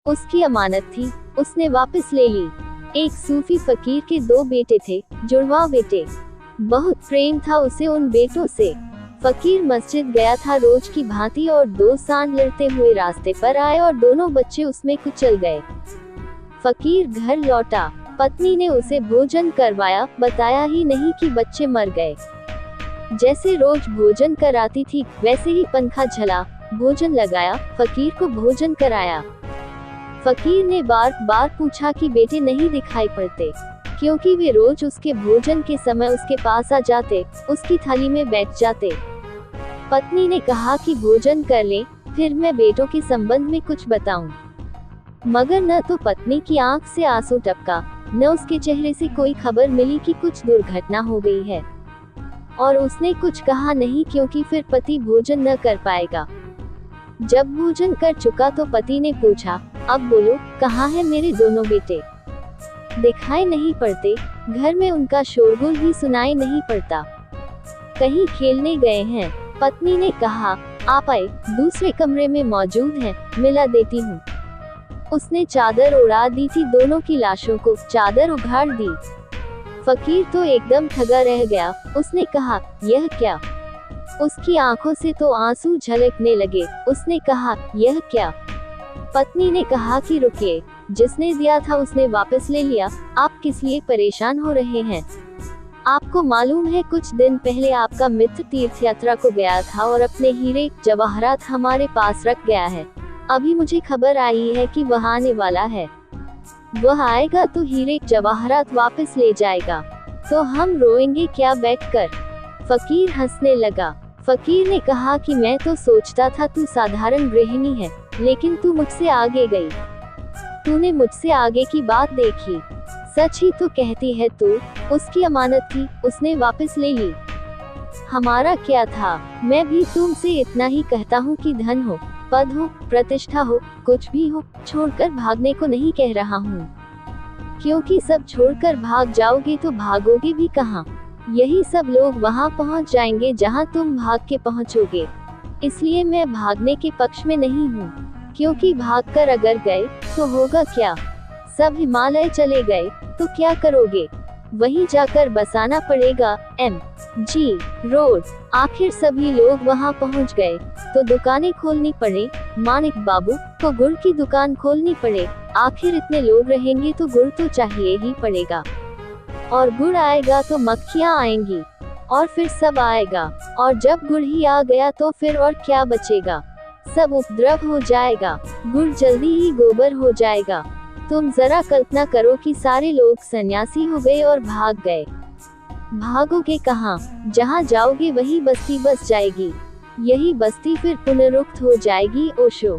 उसकी अमानत थी, उसने वापस ले ली। एक सूफी फकीर के 2 बेटे थे, जुड़वा बेटे। बहुत प्रेम था उसे उन बेटों से। फकीर मस्जिद गया था रोज की भांति और 2 सांड लड़ते हुए रास्ते पर आए और दोनों बच्चे उसमें कुचल गए। फकीर घर लौटा, पत्नी ने उसे भोजन करवाया, बताया ही नहीं कि बच्चे मर गए। जैसे रोज भोजन कराती थी वैसे ही पंखा झला, भोजन लगाया, फकीर को भोजन कराया। फकीर ने बार बार पूछा कि बेटे नहीं दिखाई पड़ते, क्योंकि वे रोज उसके भोजन के समय उसके पास आ जाते, उसकी थाली में बैठ जाते। पत्नी ने कहा कि भोजन कर ले, फिर मैं बेटों के संबंध में कुछ बताऊं। मगर न तो पत्नी की आंख से आंसू टपका, न उसके चेहरे से कोई खबर मिली कि कुछ दुर्घटना हो गई है। और उसने कुछ कहा नहीं, क्योंकि फिर पति भोजन न कर पाएगा। जब भोजन कर चुका तो पति ने पूछा, अब बोलो, कहाँ है मेरे दोनों बेटे? दिखाई नहीं पड़ते, घर में उनका शोरगुल भी सुनाई नहीं पड़ता, कहीं खेलने गए हैं। पत्नी ने कहा, आप आए, दूसरे कमरे में मौजूद हैं, मिला देती हूँ। उसने चादर उड़ा दी थी दोनों की लाशों को, चादर उघाड़ दी। फकीर तो एकदम ठगा रह गया। उसने कहा, यह क्या? उसकी आंखों से तो आंसू झलकने लगे। उसने कहा, यह क्या? पत्नी ने कहा कि रुकिए, जिसने दिया था उसने वापस ले लिया, आप किस लिए परेशान हो रहे हैं? आपको मालूम है कुछ दिन पहले आपका मित्र तीर्थ यात्रा को गया था और अपने हीरे जवाहरात हमारे पास रख गया है। अभी मुझे खबर आई है कि वह आने वाला है। वह आएगा तो हीरे जवाहरात वापस ले जाएगा, तो हम रोएंगे क्या बैठकर? फकीर हंसने लगा। फकीर ने कहा कि मैं तो सोचता था तू साधारण गृहिणी है, लेकिन तू मुझसे आगे गई। तूने मुझसे आगे की बात देखी। सच ही तो कहती है तू। उसकी अमानत थी, उसने वापस ले ली। हमारा क्या था? मैं भी तुमसे इतना ही कहता हूँ कि धन हो, पद हो, प्रतिष्ठा हो, कुछ भी हो, छोड़कर भागने को नहीं कह रहा हूँ, क्योंकि सब छोड़कर भाग जाओगे तो भागोगे भी कहाँ? यही सब लोग वहाँ पहुँच जाएंगे जहाँ तुम भाग के पहुँचोगे। इसलिए मैं भागने के पक्ष में नहीं हूँ, क्योंकि भागकर अगर गए तो होगा क्या? सब हिमालय चले गए तो क्या करोगे? वहीं जाकर बसाना पड़ेगा। MG road. आखिर सभी लोग वहां पहुंच गए तो दुकानें खोलनी पड़े। मानिक बाबू को गुड़ की दुकान खोलनी पड़े। आखिर इतने लोग रहेंगे तो गुड़ तो चाहिए ही पड़ेगा, और गुड़ आएगा तो मक्खियां आएंगी, और फिर सब आएगा, और जब गुड़ ही आ गया तो फिर और क्या बचेगा? सब उपद्रव हो जाएगा, गुड़ जल्दी ही गोबर हो जाएगा। तुम जरा कल्पना करो कि सारे लोग सन्यासी हो गए और भाग गए। भागोगे कहाँ? जहाँ जाओगे वही बस्ती बस जाएगी। यही बस्ती फिर पुनरुक्त हो जाएगी। ओशो।